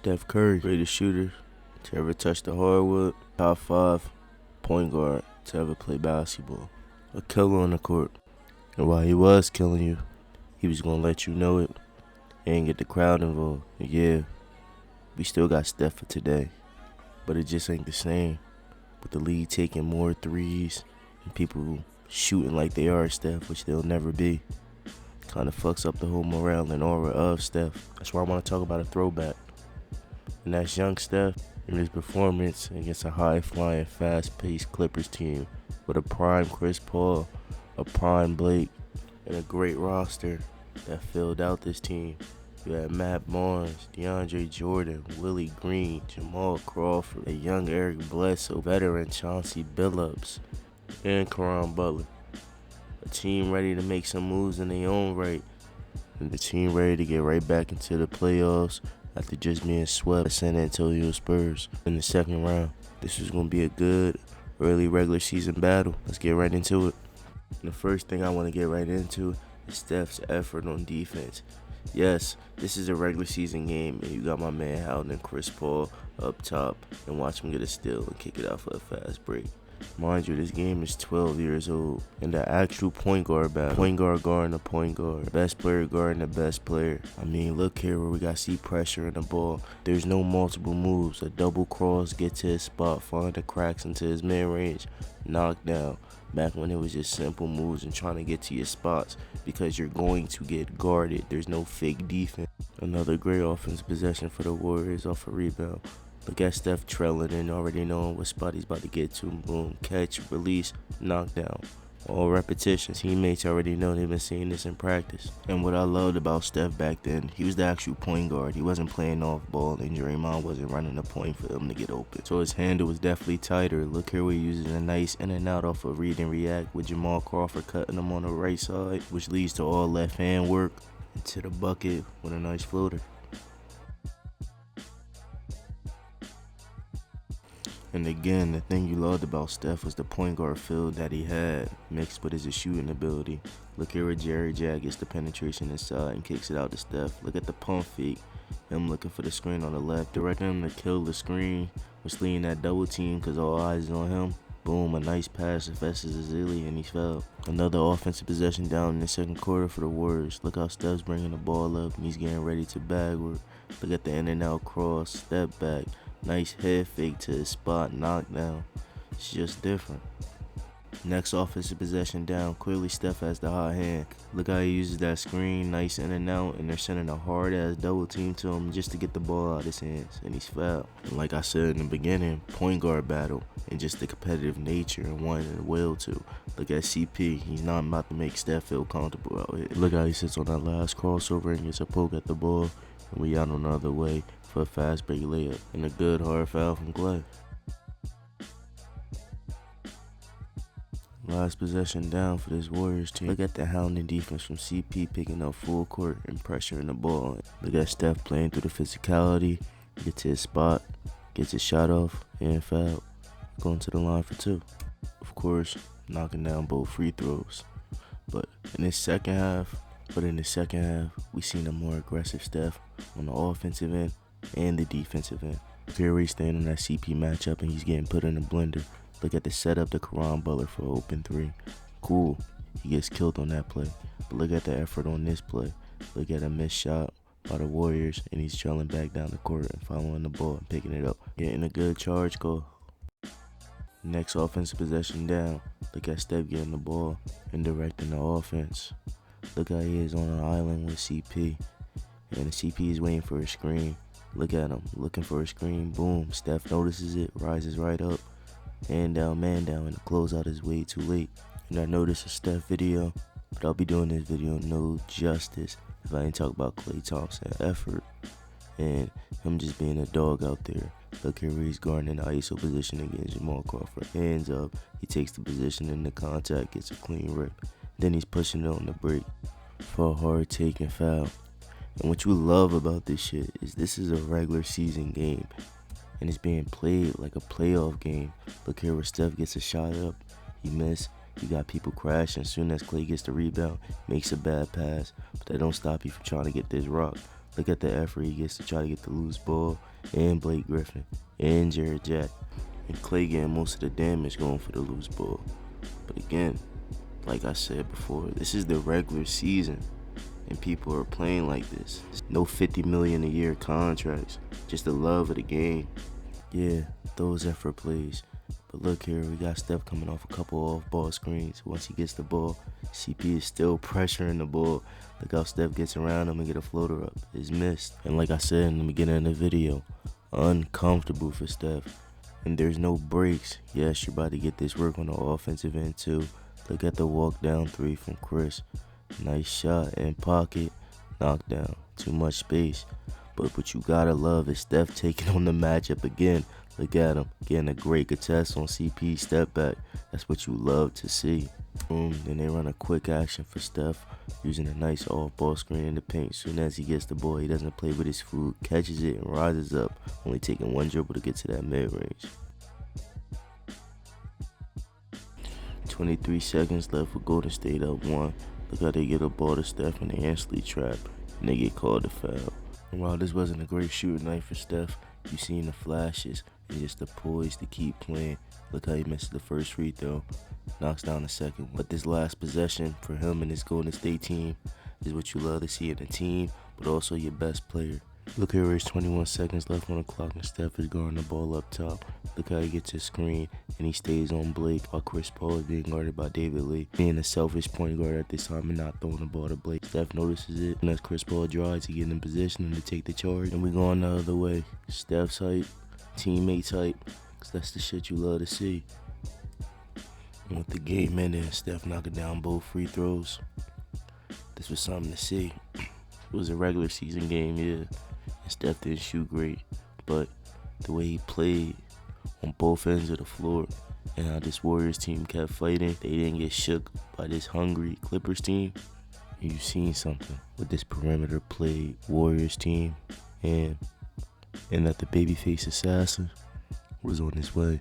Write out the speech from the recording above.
Steph Curry, greatest shooter to ever touch the hardwood, top 5 point guard to ever play basketball. A killer on the court. And while he was killing you, he was going to let you know it and get the crowd involved. And yeah, we still got Steph for today, but it just ain't the same. With the league taking more threes and people shooting like they are Steph, which they'll never be, kind of fucks up the whole morale and aura of Steph. That's why I want to talk about a throwback. And that's young Steph in his performance against a high-flying, fast-paced Clippers team with a prime Chris Paul, a prime Blake, and a great roster that filled out this team. You had Matt Barnes, DeAndre Jordan, Willie Green, Jamal Crawford, a young Eric Bledsoe, veteran Chauncey Billups, and Caron Butler. A team ready to make some moves in their own right, and the team ready to get right back into the playoffs after just being swept by San Antonio Spurs in the second round. This is going to be a good early regular season battle. Let's get right into it. And the first thing I want to get right into is Steph's effort on defense. Yes, this is a regular season game, and you got my man Howden and Chris Paul up top, and watch him get a steal and kick it out for a fast break. Mind you, this game is 12 years old, and the actual point guard battle, point guard guarding the point guard, best player guarding the best player. I mean, look here where we got C pressure in the ball. There's no multiple moves. A double cross, get to his spot, find the cracks into his mid-range, knock down. Back when it was just simple moves and trying to get to your spots because you're going to get guarded. There's no fake defense. Another great offensive possession for the Warriors off a rebound. Look at Steph trailing and already knowing what spot he's about to get to. Boom, catch, release, knockdown. All repetition. Teammates already know they've been seeing this in practice. And what I loved about Steph back then, he was the actual point guard. He wasn't playing off ball, and Draymond wasn't running the point for him to get open. So his handle was definitely tighter. Look here, we're using a nice in and out off of read and react with Jamal Crawford cutting him on the right side, which leads to all left hand work into the bucket with a nice floater. And again, the thing you loved about Steph was the point guard feel that he had, mixed with his shooting ability. Look here where Jerry Jack gets the penetration inside and kicks it out to Steph. Look at the pump fake. Him looking for the screen on the left, directing him to kill the screen, which leading that double team because all eyes is on him. Boom, a nice pass to Festus Ezeli, and he fell. Another offensive possession down in the second quarter for the Warriors. Look how Steph's bringing the ball up, and he's getting ready to backward. Look at the in and out cross, step back. Nice head fake to his spot, knockdown. It's just different. Next offensive possession down. Clearly Steph has the hot hand. Look how he uses that screen, nice in and out, and they're sending a hard ass double team to him just to get the ball out of his hands, and he's fouled. And like I said in the beginning, point guard battle and just the competitive nature and wanting the will to. Look at CP. He's not about to make Steph feel comfortable out here. Look how he sits on that last crossover and gets a poke at the ball, and we out on the other way for a fast break layup and a good hard foul from Clay. Last possession down for this Warriors team. Look at the hounding defense from CP picking up full court and pressuring the ball. Look at Steph playing through the physicality, gets his spot, gets his shot off, and foul. Going to the line for 2. Of course, knocking down both free throws. But in the second half, we seen a more aggressive Steph on the offensive end and the defensive end. Curry staying on that CP matchup and he's getting put in a blender. Look at the setup to Caron Butler for an open 3. Cool. He gets killed on that play. But look at the effort on this play. Look at a missed shot by the Warriors, and he's trailing back down the court and following the ball and picking it up. Getting a good charge goal. Next offensive possession down. Look at Steph getting the ball and directing the offense. Look how he is on an island with CP. And the CP is waiting for a screen. Look at him, looking for a screen. Boom. Steph notices it, rises right up. Hand down, man down, and the closeout is way too late. And I know this is a Steph video, but I'll be doing this video no justice if I ain't talk about Klay Thompson effort and him just being a dog out there. Look here where he's guarding in the ISO position against Jamal Crawford. Hands up, he takes the position in the contact, gets a clean rip. Then he's pushing it on the break for a hard take and foul. And what you love about this shit is this is a regular season game, and it's being played like a playoff game. Look here where Steph gets a shot up, he missed. You got people crashing as soon as Klay gets the rebound, makes a bad pass, but that don't stop you from trying to get this rock. Look at the effort he gets to try to get the loose ball, and Blake Griffin, and Jared Jack. And Clay getting most of the damage going for the loose ball. But again, like I said before, this is the regular season, and people are playing like this. No $50 million a year contracts, just the love of the game. Yeah, those effort plays. But look here, we got Steph coming off a couple off-ball screens. Once he gets the ball, CP is still pressuring the ball. Look how Steph gets around him and get a floater up. It's missed. And like I said in the beginning of the video, uncomfortable for Steph. And there's no breaks. Yes, you're about to get this work on the offensive end too. Look at the walk down three from Chris. Nice shot in pocket. Knockdown. Too much space. But what you gotta love is Steph taking on the matchup again. Look at him getting a great contest on CP step back. That's what you love to see. Boom. Then they run a quick action for Steph using a nice off-ball screen in the paint. Soon as he gets the ball, he doesn't play with his foot, catches it and rises up, only taking one dribble to get to that mid-range. 23 seconds left for Golden State up 1. Look how they get a ball to Steph and they instantly trap, and they get called a foul. And while this wasn't a great shooting night for Steph, you seen the flashes and just the poise to keep playing. Look how he misses the first free throw, knocks down the second one. But this last possession for him and his Golden State team is what you love to see in a team, but also your best player. Look here, there's 21 seconds left on the clock and Steph is guarding the ball up top. Look how he gets his screen and he stays on Blake while Chris Paul is being guarded by David Lee. Being a selfish point guard at this time and not throwing the ball to Blake. Steph notices it, and as Chris Paul drives, he gets in position to take the charge. And we going the other way. Steph's hype, teammates hype, because that's the shit you love to see. And with the game ending, Steph knocking down both free throws. This was something to see. It was a regular season game, yeah. And Steph didn't shoot great, but the way he played on both ends of the floor and how this Warriors team kept fighting, they didn't get shook by this hungry Clippers team. You've seen something with this perimeter play Warriors team, and that the babyface assassin was on his way.